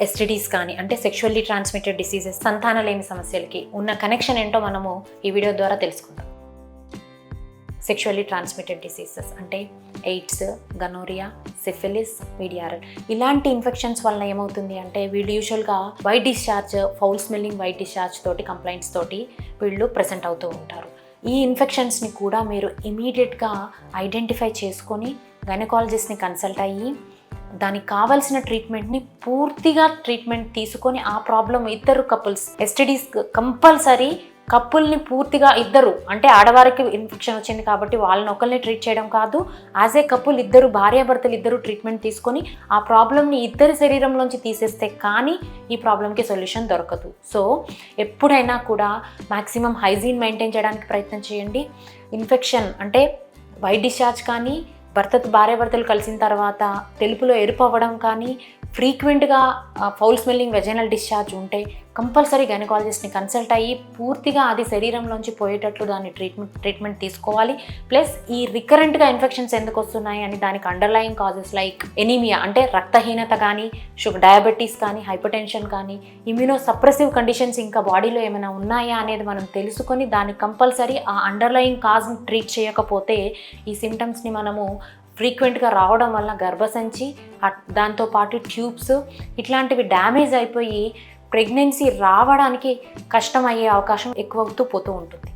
STDs కానీ అంటే sexually transmitted diseases, సంతానలేమి సమస్యలకి ఉన్న కనెక్షన్ ఏంటో మనము ఈ వీడియో ద్వారా తెలుసుకుందాం. సెక్షువల్లీ ట్రాన్స్మిటెడ్ డిసీజెస్ అంటే ఎయిడ్స్, గనోరియా, సిఫిలిస్, VDRL ఇలాంటి ఇన్ఫెక్షన్స్ వల్ల ఏమవుతుంది అంటే వీళ్ళు యూజువల్గా white discharge, foul smelling white discharge తోటి కంప్లైంట్స్ తోటి వీళ్ళు ప్రెజెంట్ అవుతూ ఉంటారు. ఈ ఇన్ఫెక్షన్స్ని కూడా మీరు ఇమీడియట్గా ఐడెంటిఫై చేసుకొని గైనకాలజిస్ట్ని కన్సల్ట్ అయ్యి దానికి కావాల్సిన ట్రీట్మెంట్ని పూర్తిగా ట్రీట్మెంట్ తీసుకొని ఆ ప్రాబ్లం ఇద్దరు కపుల్స్ ఎస్టీడీస్ కంపల్సరీ కపుల్ని పూర్తిగా ఇద్దరు అంటే ఆడవారికి ఇన్ఫెక్షన్ వచ్చింది కాబట్టి వాళ్ళని ఒకరిని ట్రీట్ చేయడం కాదు, యాజ్ ఏ కపుల్ ఇద్దరు భార్యాభర్తలు ఇద్దరు ట్రీట్మెంట్ తీసుకొని ఆ ప్రాబ్లమ్ని ఇద్దరి శరీరంలోంచి తీసేస్తే కానీ ఈ ప్రాబ్లంకి సొల్యూషన్ దొరకదు. సో ఎప్పుడైనా కూడా మ్యాక్సిమం హైజీన్ మెయింటైన్ చేయడానికి ప్రయత్నం చేయండి. ఇన్ఫెక్షన్ అంటే వైట్ డిశ్చార్జ్ కానీ భార్యాభర్తలు కలిసిన తర్వాత తెలుపులో ఎరుపు అవ్వడం కానీ ఫ్రీక్వెంట్గా ఫౌల్ స్మెల్లింగ్ వెజైనల్ డిశ్చార్జ్ ఉంటే కంపల్సరీ గైనకాలజిస్ట్ని కన్సల్ట్ అయ్యి పూర్తిగా అది శరీరంలోంచి పోయేటట్లు దాన్ని ట్రీట్మెంట్ తీసుకోవాలి. ప్లస్ ఈ రికరెంట్గా ఇన్ఫెక్షన్స్ ఎందుకు వస్తున్నాయి అని దానికి అండర్లయింగ్ కాజెస్ లైక్ ఎనీమియా అంటే రక్తహీనత కానీ, డయాబెటీస్ కానీ, హైపర్టెన్షన్ కానీ, ఇమ్యూనో సప్రెసివ్ కండిషన్స్ ఇంకా బాడీలో ఏమైనా ఉన్నాయా అనేది మనం తెలుసుకొని దాన్ని కంపల్సరీ ఆ అండర్లయింగ్ కాజ్ని ట్రీట్ చేయకపోతే ఈ సిమ్టమ్స్ని మనము ఫ్రీక్వెంట్గా రావడం వల్ల గర్భసంచి దాంతోపాటు ట్యూబ్స్ ఇట్లాంటివి డ్యామేజ్ అయిపోయి ప్రెగ్నెన్సీ రావడానికి కష్టమయ్యే అవకాశం ఎక్కువవుతూ పోతూ ఉంటుంది.